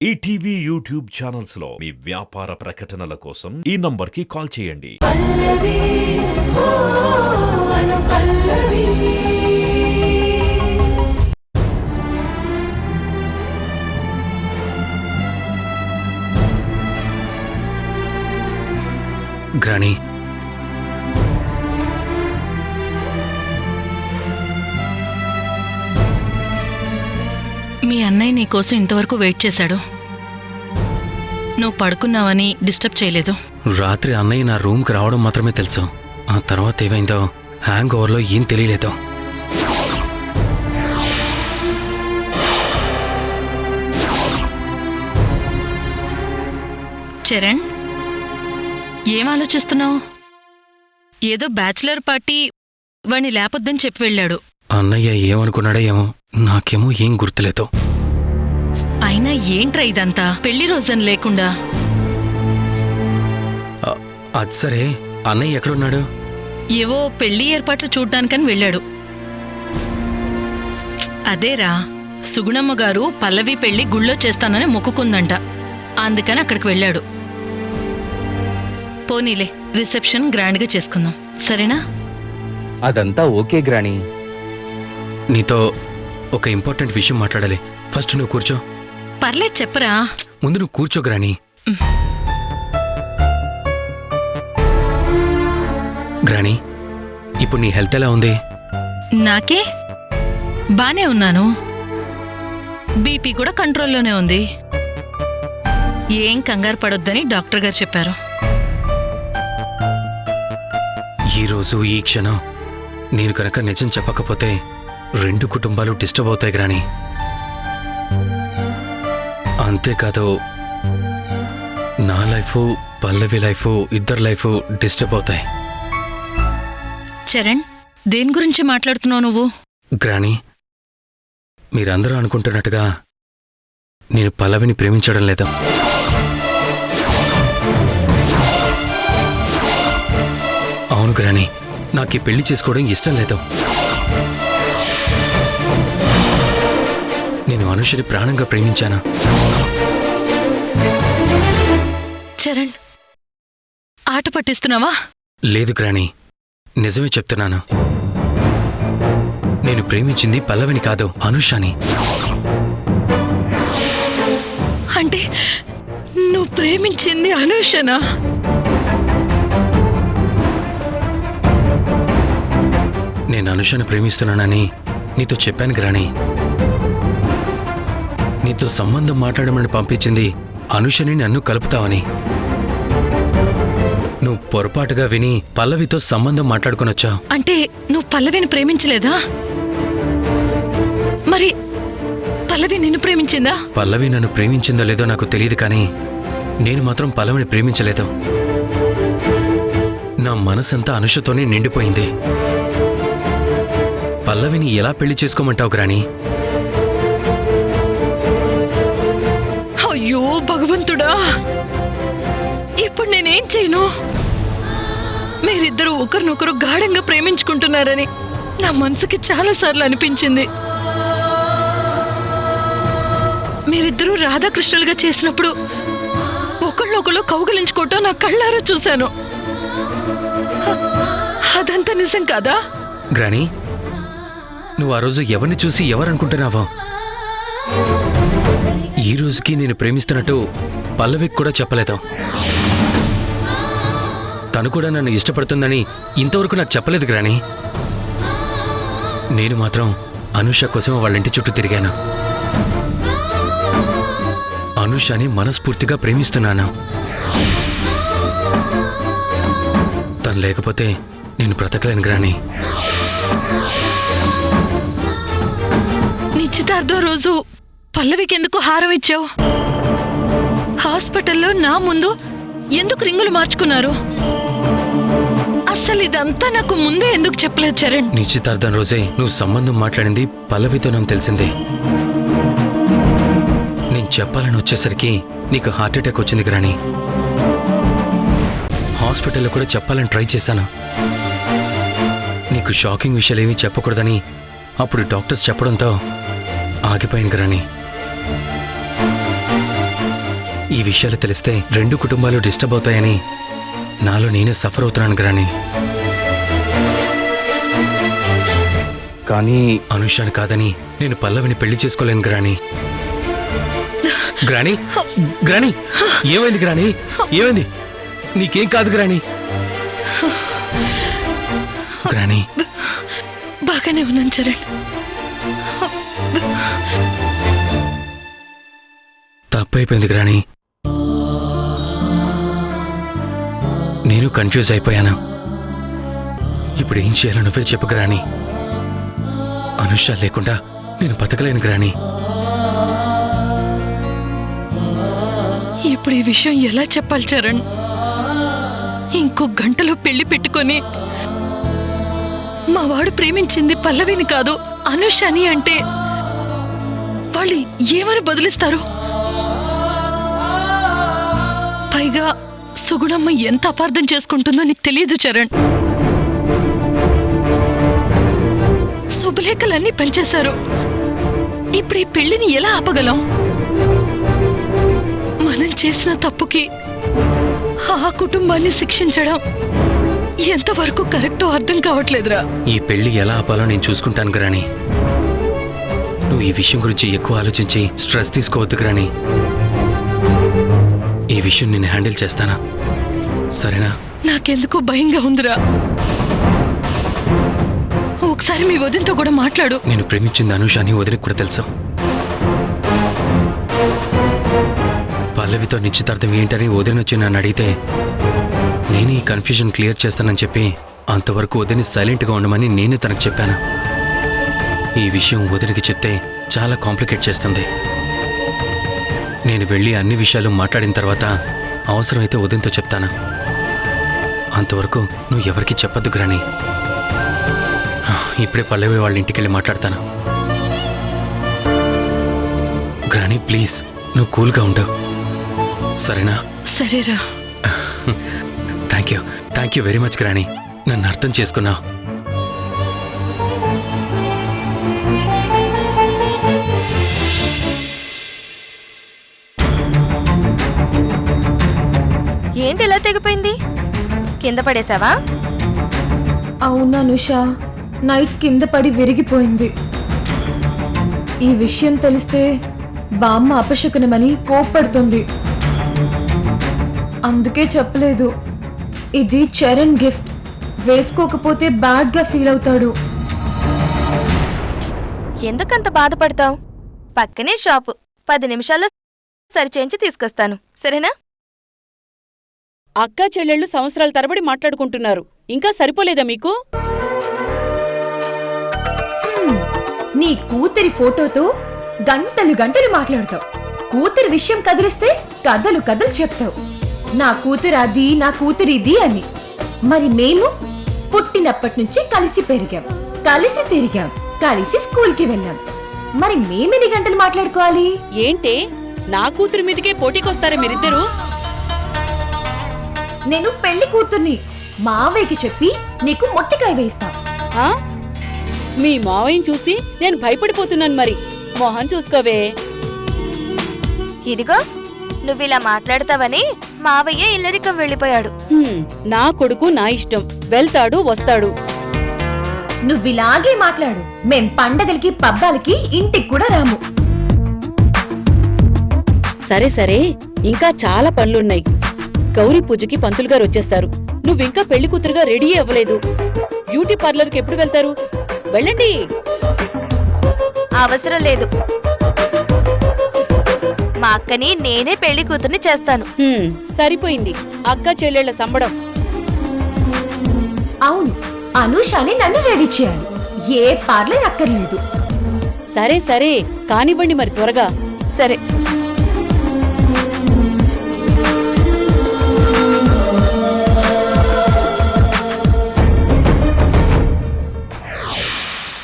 ETV YouTube channels లో మీ వ్యాపార ప్రకటనల కోసం ఈ నంబర్కి కాల్ చేయండి. గ్రాని, మీ అన్నయ్య నీకోసం ఇంతవరకు వెయిట్ చేశాడు. నువ్వు పడుకున్నావని డిస్టర్బ్ చేయలేదు. రాత్రి అన్నయ్య నా రూమ్కి రావడం మాత్రమే తెలుసు. ఆ తర్వాత ఏమైందో హ్యాంగ్ ఓవర్లో ఏం తెలియలేదు. చరణ్, ఏం ఆలోచిస్తున్నావు? ఏదో బ్యాచిలర్ పార్టీ వాణ్ణి లేపొద్దని చెప్పి వెళ్ళాడు. అన్నయ్య ఏమనుకున్నాడో ఏమో, నాకేమో ఏం గుర్తులేదు. అయినా ఏంట్రా ఇదంతా, పెళ్లి రోజని లేకుండా? అది సరే, అన్నయ్య ఎక్కడున్నాడు? ఏవో పెళ్లి ఏర్పాట్లు చూడ్డానికని వెళ్ళాడు. అదేరా, సుగుణమ్మ గారు పల్లవి పెళ్లి గుళ్ళో చేస్తానని మొక్కుకుందంట, అందుకని అక్కడికి వెళ్ళాడు. పోనీలే, రిసెప్షన్ గ్రాండ్గా చేసుకుందాం, సరేనా? అదంతా ఓకే గ్రాని. నీతో ఒక ఇంపార్టెంట్ విషయం మాట్లాడాలి. ఫస్ట్ నువ్వు కూర్చో. పర్లేదు, చెప్పరా. ముందు నువ్వు కూర్చో గ్రాని. గ్రాని, ఇప్పుడు నీ హెల్త్ ఎలా ఉంది? నాకే బానే ఉన్నాను. బీపీ కూడా కంట్రోల్లోనే ఉంది. ఏం కంగారు పడొద్దని డాక్టర్ గారు చెప్పారు. ఈరోజు ఈ క్షణం నేను కనుక నిజం చెప్పకపోతే 2 కుటుంబాలు డిస్టర్బ్ అవుతాయి గ్రాని. అంతేకాదు, నా లైఫ్, పల్లవి లైఫ్, ఇద్దరు లైఫ్ డిస్టర్బ్ అవుతాయి. చరణ్, దేని గురించి మాట్లాడుతున్నావు నువ్వు? గ్రాని, మీరందరూ అనుకుంటున్నట్టుగా నేను పల్లవిని ప్రేమించడం లేదు. అవును గ్రాని, నాకు ఈ పెళ్లి చేసుకోవడం ఇష్టం లేదు. నేను అనుషని ప్రాణంగా ప్రేమించాను. చరణ్, ఆట పట్టిస్తున్నావా? లేదు గ్రాని, నిజమే చెప్తున్నాను. నేను ప్రేమించింది పల్లవిని కాదు, అనుషని. అంటే నువ్వు ప్రేమించింది అనుషనా? నేను అనుషని ప్రేమిస్తున్నానని నీతో చెప్పాను గ్రాని. నీతో సంబంధం మాట్లాడమని పంపించింది అనుషని నన్ను కలుపుతావని. నువ్వు పొరపాటుగా విని పల్లవితో సంబంధం మాట్లాడుకునొచ్చావు. అంటే నువ్వు పల్లవిని ప్రేమించలేదా? మరి పల్లవి నిన్ను ప్రేమించిందా? పల్లవి నన్ను ప్రేమించిందో లేదో నాకు తెలియదు, కానీ నేను మాత్రం పల్లవిని ప్రేమించలేదు. నా మనసంతా అనుషతోనే నిండిపోయింది. పల్లవిని ఎలా పెళ్లి చేసుకోమంటావు గ్రాని? అయ్యో భగవంతుడా, ఇప్పుడు నేనేం చేయను? మీరిద్దరూ ఒకరినొకరు గాఢంగా ప్రేమించుకుంటున్నారని నా మనసుకి చాలాసార్లు అనిపించింది. మీరిద్దరూ రాధాకృష్ణులుగా చేసినప్పుడు ఒకళ్ళొకళ్ళు కౌగిలించుకోవటం నా కళ్ళారా చూశాను. అదంతా నిజం కాదా? గ్రాని, నువ్వు ఆ రోజు ఎవరిని చూసి ఎవరనుకుంటున్నావో? ఈ రోజుకి నేను ప్రేమిస్తున్నట్టు పల్లవికి కూడా చెప్పలేదు. తను కూడా నన్ను ఇష్టపడుతుందని ఇంతవరకు నాకు చెప్పలేదు గ్రాని. నేను మాత్రం అనుష కోసం వాళ్ళింటి చుట్టూ తిరిగాను. అనుషని మనస్ఫూర్తిగా ప్రేమిస్తున్నాను. తను లేకపోతే నేను బ్రతకలేను గ్రాని. నిశ్చితార్థం రోజు పల్లవికి ఎందుకు హారం ఇచ్చావు? హాస్పిటల్లో నా ముందు ఎందుకు రింగులు మార్చుకున్నారు? అసలు ఇదంతా నాకు ముందే ఎందుకు చెప్పలేదు చరణ్? నిశ్చితార్థం రోజే నువ్వు సంబంధం మాట్లాడింది పల్లవితో నాకు తెలిసింది. నేను చెప్పాలని వచ్చేసరికి నీకు హార్ట్ అటాక్ వచ్చింది గ్రాని. హాస్పిటల్లో కూడా చెప్పాలని ట్రై చేశాను. నీకు షాకింగ్ విషయాలు ఏమీ చెప్పకూడదని అప్పుడు డాక్టర్స్ చెప్పడంతో ఆగిపోయింది గ్రాని. ఈ విషయాలు తెలిస్తే 2 కుటుంబాలు డిస్టర్బ్ అవుతాయని నాలో నేనే సఫర్ అవుతున్నాను గ్రాని. కానీ అనుషాని కాదని నేను పల్లవిని పెళ్లి చేసుకోలేను గ్రాని. గ్రాని గ్రాని ఏమైంది గ్రాని? ఏమైంది? నీకేం కాదు గ్రాని. గ్రాని బాగానే ఉన్నాను చరణ్. తప్పైపోయింది గ్రాని. నేను కన్ఫ్యూజ్ అయిపోయాను. ఇప్పుడు ఏం చేయాలో నువ్వే చెప్పు గ్రాని. అనుష లేకుండా నేను బతకలేను గ్రాని. ఇప్పుడు ఈ విషయం ఎలా చెప్పాలి చరణ్? ఇంకో గంటలో పెళ్లి పెట్టుకొని మా వాడు ప్రేమించింది పల్లవిని కాదు అనుషని అంటే వాళ్ళు ఏమని బదిలిస్తారు? పైగా సుగుణమ్మ ఎంత అపార్థం చేసుకుంటుందో నీకు తెలియదు చరణ్. శుభలేఖలన్నీ పనిచేశారు. ఇప్పుడు ఈ పెళ్లిని ఎలా ఆపగలం? మనం చేసిన తప్పుకి ఆ కుటుంబాన్ని శిక్షించడం ఎంతవరకు కరెక్టో అర్థం కావట్లేదురా. ఈ పెళ్లి ఎలా ఆపాలో నేను చూసుకుంటాను గ్రాని. నువ్వు ఈ విషయం గురించి ఎక్కువ ఆలోచించి స్ట్రెస్ తీసుకోవద్దు గ్రాని. ఈ విషయం నేను హ్యాండిల్ చేస్తానా? సరేనా? నాకెందుకో భయంగా ఉందిరా. ఒకసారి మీ వదినతో కూడా మాట్లాడు. నేను ప్రేమించింది అనుషాని వదినకి కూడా తెలుసు. పల్లవితో నిశ్చితార్థం ఏంటని వదినొచ్చి నన్ను అడిగితే నేను ఈ కన్ఫ్యూజన్ క్లియర్ చేస్తానని చెప్పి అంతవరకు వదిని సైలెంట్గా ఉండమని నేను తనకు చెప్పాను. ఈ విషయం వదినకి చెప్తే చాలా కాంప్లికేట్ చేస్తుంది. నేను వెళ్ళి అన్ని విషయాలు మాట్లాడిన తర్వాత అవసరమైతే వదినతో చెప్తాను. అంతవరకు నువ్వు ఎవరికి చెప్పొద్దు గ్రాని. ఇప్పుడే పల్లవి వాళ్ళ ఇంటికి వెళ్ళి మాట్లాడతాను. గ్రాని ప్లీజ్ నువ్వు కూల్గా ఉండవు, సరేనా? సరేరా. థ్యాంక్ యూ వెరీ మచ్ గ్రాని. నన్ను అర్థం చేసుకున్నావు. ఏంటి ఇలా తెగిపోయింది? కింద పడేసావా? అవునా అనుషా, నైట్ కింద పడి విరిగిపోయింది. ఈ విషయం తెలిస్తే బామ్మ అపశకునమని కోప్పడుతుంది. అందుకే చెప్పలేదు. ఇది చరణ్ గిఫ్ట్. వేసుకోకపోతే బ్యాడ్ గా ఫీల్ అవుతాడు. ఎందుకంత బాధపడతావు? పక్కనే షాపు, 10 నిమిషాల్లో సరిచేయించి తీసుకొస్తాను, సరేనా? అక్కా చెల్లెళ్ళు సంవత్సరాల తరబడి మాట్లాడుకుంటున్నారు. ఇంకా సరిపోలేదా మీకు? నీ కూతురి ఫోటోతో గంటలు గంటలు మాట్లాడతావు. కూతురి విషయం కదిలిస్తే కథలు కథలు చెప్తావు. నా కూతురు అది, నా కూతురు ఇది అని. మరి మేము పుట్టినప్పటి నుంచి కలిసి పెరిగాం, కలిసి తిరిగాం, కలిసి స్కూల్కి వెళ్ళాం. మరి మేమెన్ని గంటలు మాట్లాడుకోవాలి? ఏంటే నా కూతురు మీదకే పోటీకొస్తారా మీరిద్దరూ? నేను పెళ్లి కూతుర్ని. మావయ్యకి చెప్పి నీకు మొట్టికాయ వేస్తా. ఆ? మీ మావయ్యని చూసి నేను భయపడిపోతున్నాను. మరి మొహం చూసుకోవే. ఇదిగో నువ్విలా మాట్లాడతావని మావయ్య ఇల్లరికం వెళ్ళిపోయాడు. నా కొడుకు నా ఇష్టం, వెళ్తాడు వస్తాడు. నువ్విలాగే మాట్లాడు. మేం పండగలకి పబ్బాలకి ఇంటికి కూడా రాము. సరే సరే, ఇంకా చాలా పనులున్నాయి. గౌరీ పూజకి పంతులు గారు వచ్చేస్తారు. నువ్వింకా పెళ్లి కూతురుగా రెడీ అవ్వలేదు. బ్యూటీ పార్లర్కి ఎప్పుడు వెళ్తారు? వెళ్ళండి. అవసరం లేదు, మా అక్కని నేనే పెళ్లి కూతుర్ని చేస్తాను. సరిపోయింది అక్క చెల్లెళ్ల సంబడం. అవును, అనూషాని నన్ను రెడీ చేయాలి. ఏ పార్లర్ అక్కర్లేదు. సరే సరే, కానివ్వండి మరి త్వరగా. సరే.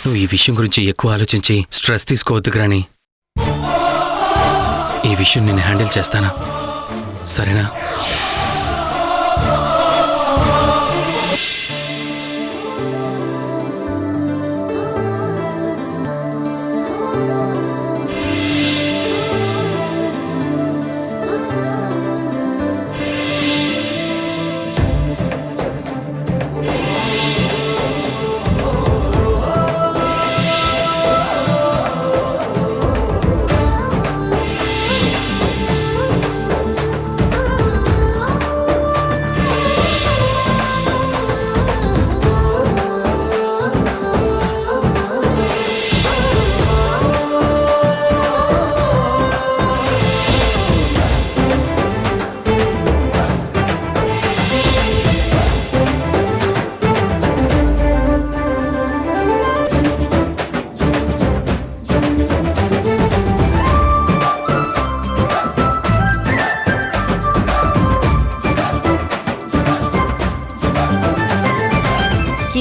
నువ్వు ఈ విషయం గురించి ఎక్కువ ఆలోచించి స్ట్రెస్ తీసుకోవద్దు గ్రాని. ఈ విషయం నేను హ్యాండిల్ చేస్తానా? సరేనా?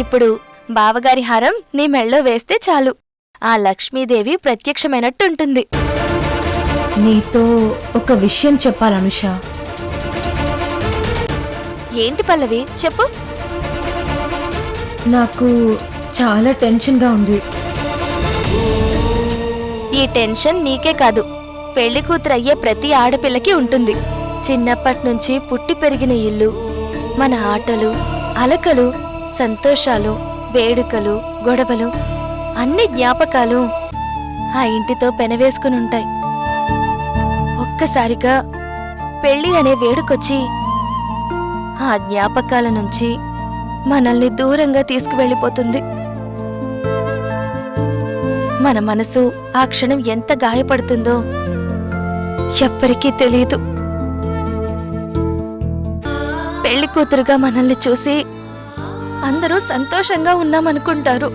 ఇప్పుడు బావగారి హారం నీ మెళ్ళో వేస్తే చాలు ఆ లక్ష్మీదేవి ప్రత్యక్షమైనట్టుంటుంది. నీతో ఒక విషయం చెప్పాలి అనుష. ఏంటి పల్లవి, చెప్పు. నాకు చాలా టెన్షన్గా ఉంది. ఈ టెన్షన్ నీకే కాదు, పెళ్లి కూతురయ్యే ప్రతి ఆడపిల్లకి ఉంటుంది. చిన్నప్పట్నుంచి పుట్టి పెరిగిన ఇల్లు, మన ఆటలు, అలకలు, సంతోషాలు, వేడుకలు, గొడవలు, అన్ని జ్ఞాపకాలు ఆ ఇంటితో పెనవేసుకునుంటాయి. ఒక్కసారిగా పెళ్లి అనే వేడుకొచ్చి ఆ జ్ఞాపకాల నుంచి మనల్ని దూరంగా తీసుకువెళ్ళిపోతుంది. మన మనసు ఆ క్షణం ఎంత గాయపడుతుందో ఎవ్వరికీ తెలియదు. పెళ్లి కూతురుగా మనల్ని చూసి అందరూ సంతోషంగా ఉన్నామనుకుంటారు.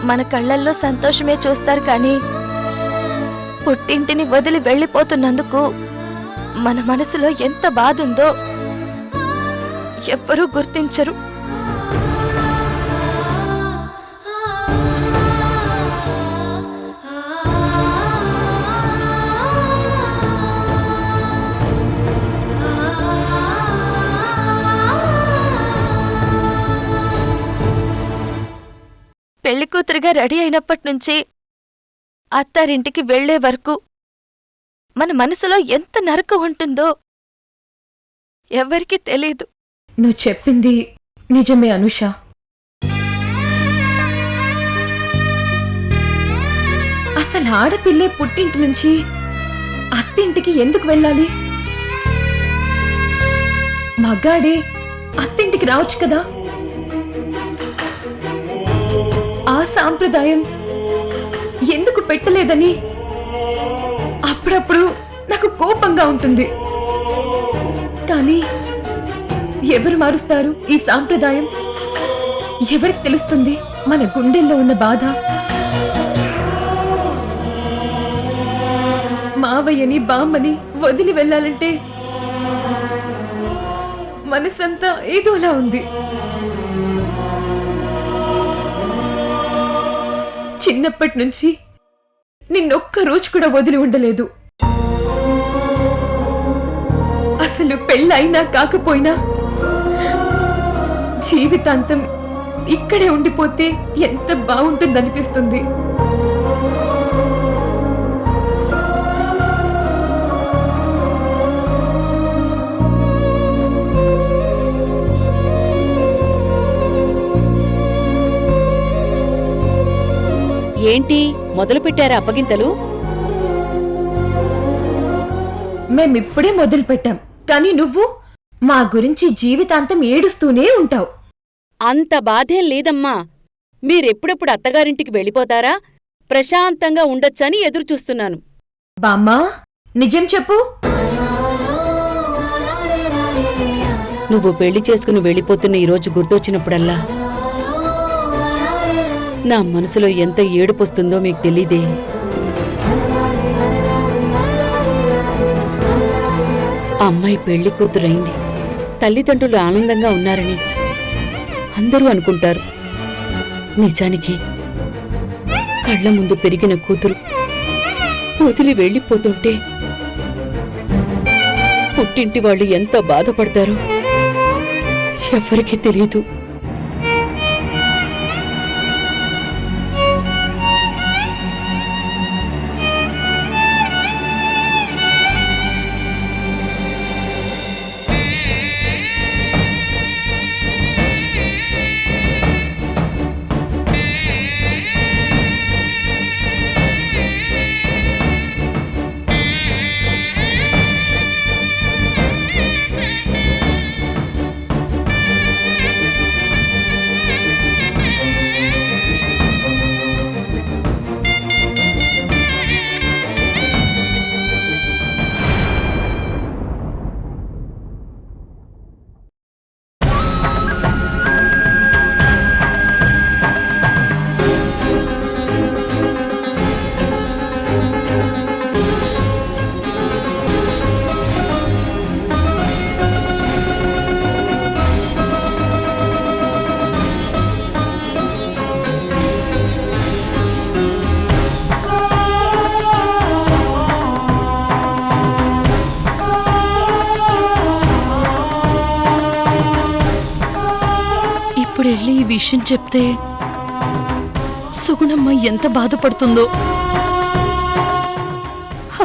మన కళ్ళల్లో సంతోషమే చూస్తారు, కానీ పుట్టింటిని వదిలి వెళ్ళిపోతున్నందుకు మన మనసులో ఎంత బాధుందో ఎవ్వరూ గుర్తించరు. పెళ్లికూతురుగా రెడీ అయినప్పటి నుంచి అత్తారింటికి వెళ్లే వరకు మన మనసులో ఎంత నరకం ఉంటుందో ఎవరికీ తెలీదు. నువ్వు చెప్పింది నిజమే అనుష. అసలు ఆడపిల్లే పుట్టింటి నుంచి అత్తింటికి ఎందుకు వెళ్ళాలి? మగాడే అత్తింటికి రావచ్చు కదా. ఆ సాంప్రదాయం ఎందుకు పెట్టలేదని అప్పుడప్పుడు నాకు కోపంగా ఉంటుంది. కానీ ఎవరు మారుస్తారు ఈ సాంప్రదాయం? ఎవరికి తెలుస్తుంది మన గుండెల్లో ఉన్న బాధ? మావయ్యని బామ్మని వదిలి వెళ్ళాలంటే మనసంతా ఏదోలా ఉంది. చిన్నప్పటి నుంచి నిన్నొక్క రోజు కూడా వదిలి ఉండలేదు. అసలు పెళ్ళైనా కాకపోయినా జీవితాంతం ఇక్కడే ఉండిపోతే ఎంత బాగుంటుందనిపిస్తుంది. ఏంటి మొదలు పెట్టారా అప్పగింతలు? మేమిప్పుడే మొదలు పెట్టాం, కానీ నువ్వు మా గురించి జీవితాంతం ఏడుస్తూనే ఉంటావు. అంత బాధేం లేదమ్మా. మీరెప్పుడెప్పుడు అత్తగారింటికి వెళ్ళిపోతారా, ప్రశాంతంగా ఉండొచ్చని ఎదురుచూస్తున్నాను. బామ్మా, నిజం చెప్పు. నువ్వు పెళ్లి చేసుకుని వెళ్ళిపోతున్న ఈరోజు గుర్తొచ్చినప్పుడల్లా నా మనసులో ఎంత ఏడుపొస్తుందో మీకు తెలీదే. అమ్మాయి పెళ్లి కూతురైంది, తల్లిదండ్రులు ఆనందంగా ఉన్నారని అందరూ అనుకుంటారు. నిజానికి కళ్ళ ముందు పెరిగిన కూతురు వదిలి వెళ్ళిపోతుంటే పుట్టింటి వాళ్ళు ఎంత బాధపడతారో ఎవరికీ తెలియదు. విషయం చెప్తే సుగుణమ్మ ఎంత బాధపడుతుందో.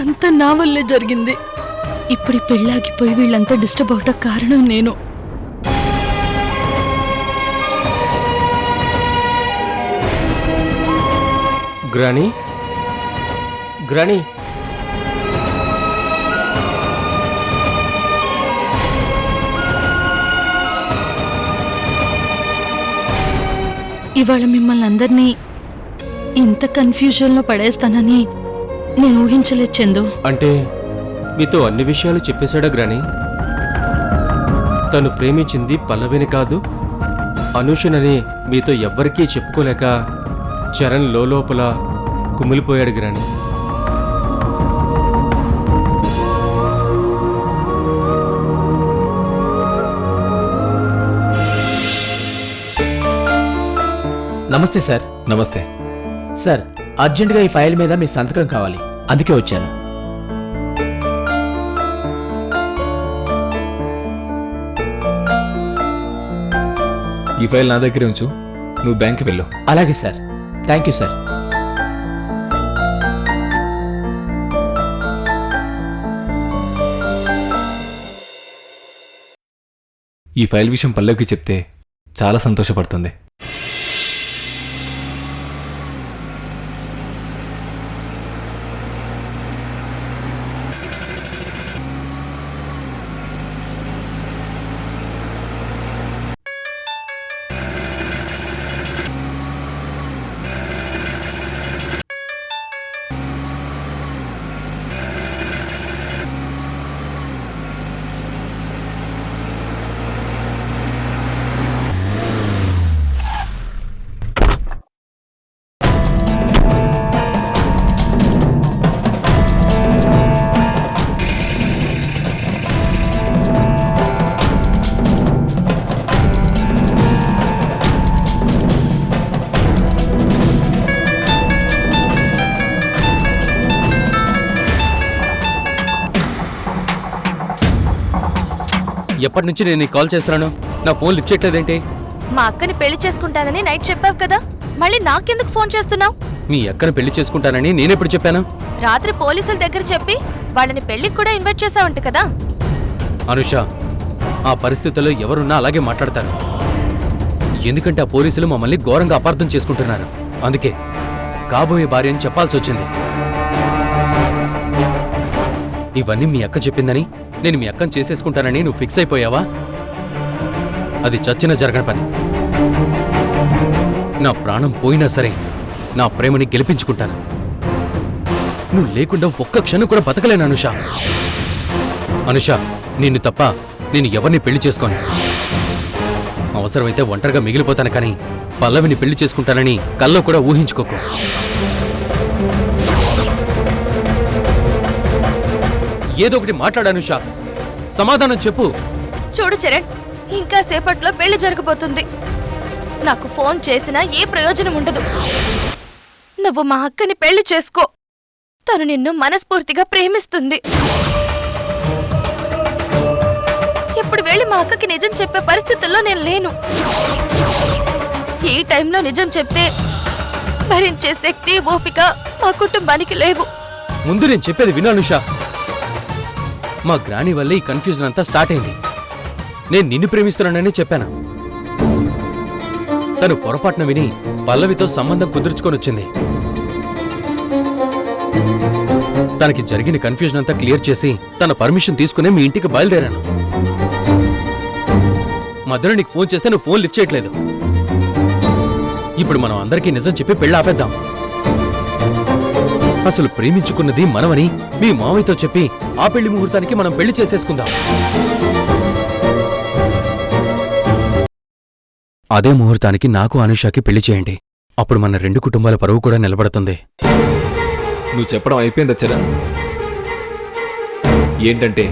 అంతా నా వల్లే జరిగింది. ఇప్పుడు ఈ పెళ్ళాగిపోయి వీళ్ళంతా డిస్టర్బ్ అవటం కారణం నేను. గ్రాని గ్రాని ఇవాళ మిమ్మల్ని అందరినీ ఇంత కన్ఫ్యూజన్లో పడేస్తానని నేను ఊహించలేదు చందు. అంటే మీతో అన్ని విషయాలు చెప్పేశాడా గ్రాని? తను ప్రేమించింది పల్లవిని కాదు అనూషనని మీతో ఎవ్వరికీ చెప్పుకోలేక చరణ్ లోపల కుమిలిపోయాడు గ్రాని. నమస్తే సార్. నమస్తే సార్, అర్జెంటుగా ఈ ఫైల్ మీద మీ సంతకం కావాలి, అందుకే వచ్చాను. ఈ ఫైల్ నా దగ్గర ఉంచు, నువ్వు బ్యాంక్కి వెళ్ళు. అలాగే సార్. Thank you sir. ఈ ఫైల్ విషయం పల్లవికి చెప్తే చాలా సంతోషపడుతుంది. ఎప్పటి నుంచి నేను నీకు కాల్ చేస్తున్నాను, నా ఫోన్ లిఫ్ట్ చేయట్లేదేంటి? మా అక్కని పెళ్లి చేసుకుంటానని నైట్ చెప్పావు కదా, మళ్ళీ నాకెందుకు ఫోన్ చేస్తున్నావు? మీ అక్కను పెళ్లి చేసుకుంటానని నేనెప్పుడు చెప్పాను? రాత్రి పోలీసుల దగ్గర చెప్పి వాళ్ళని పెళ్లికి కూడా ఇన్వైట్ చేసావంట కదా. అనుష, ఆ పరిస్థితుల్లో ఎవరున్నా అలాగే మాట్లాడతారు. ఎందుకంటే ఆ పోలీసులు మమ్మల్ని ఘోరంగా అపార్థం చేసుకుంటున్నారు. అందుకే కాబోయే భార్య అని చెప్పాల్సి వచ్చింది. ఇవన్నీ మీ అక్క చెప్పిందని నేను మీ అక్కను చేసేసుకుంటానని నువ్వు ఫిక్స్ అయిపోయావా? అది చచ్చిన జరగని పని. నా ప్రాణం పోయినా సరే నా ప్రేమని గెలిపించుకుంటాను. నువ్వు లేకుండా ఒక్క క్షణం కూడా బతకలేను అనుష. అనుష, నిన్ను తప్ప నేను ఎవరిని పెళ్లి చేసుకోను. అవసరమైతే ఒంటరిగా మిగిలిపోతాను, కానీ పల్లవిని పెళ్లి చేసుకుంటానని కల్లో కూడా ఊహించుకోకు. ఏదో ఒకటి మాట్లాడు అనుష, సమాధానం చెప్పు. చూడు చరణ్, ఇంకా సేపట్లో పెళ్లి జరగబోతుంది. నాకు ఫోన్ చేసినా ఏ ప్రయోజనం ఉండదు. నువ్వు మా అక్కని పెళ్లి చేసుకో. తను నిన్ను మనస్ఫూర్తిగా ప్రేమిస్తుంది. ఇప్పుడు వెళ్ళి మా అక్కకి నిజం చెప్పే పరిస్థితుల్లో నేను లేను. ఈ టైంలో నిజం చెప్తే భరించే శక్తి, ఓపిక మా కుటుంబానికి లేవు. ముందు నేను చెప్పేది విను అనుష. మా గ్రాని వల్లే ఈ కన్ఫ్యూజన్ అంతా స్టార్ట్ అయింది. నేను నిన్ను ప్రేమిస్తున్నానని చెప్పాను. తను పొరపాటున విని పల్లవితో సంబంధం కుదుర్చుకొని వచ్చింది. తనకి జరిగిన కన్ఫ్యూజన్ అంతా క్లియర్ చేసి తన పర్మిషన్ తీసుకునే మీ ఇంటికి బయలుదేరాను. మధ్యలో నీకు ఫోన్ చేస్తే నువ్వు ఫోన్ లిఫ్ట్ చేయట్లేదు. ఇప్పుడు మనం అందరికీ నిజం చెప్పి పెళ్లి ఆపేద్దాం. అసలు ప్రేమించుకున్నది మనమని మీ మావయ్యతో చెప్పి ఆ పెళ్లి ముహూర్తానికి మనం పెళ్లి చేసేసుకుందాం. అదే ముహూర్తానికి నాకు అనుషాకి పెళ్లి చేయండి. అప్పుడు మన రెండు కుటుంబాల పరువు కూడా నిలబడుతుంది. నువ్వు చెప్పడం అయిపోయిందా చరణ్? ఏంటంటే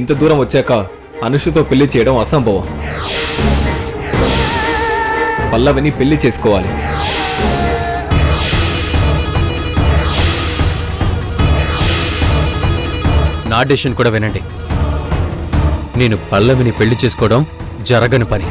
ఇంత దూరం వచ్చాక అనుషతో పెళ్లి చేయడం అసంభవం. పల్లవిని పెళ్లి చేసుకోవాలి. నా డెసిషన్ కూడా వినండి. నేను పల్లవిని పెళ్లి చేసుకోవడం జరగని పని.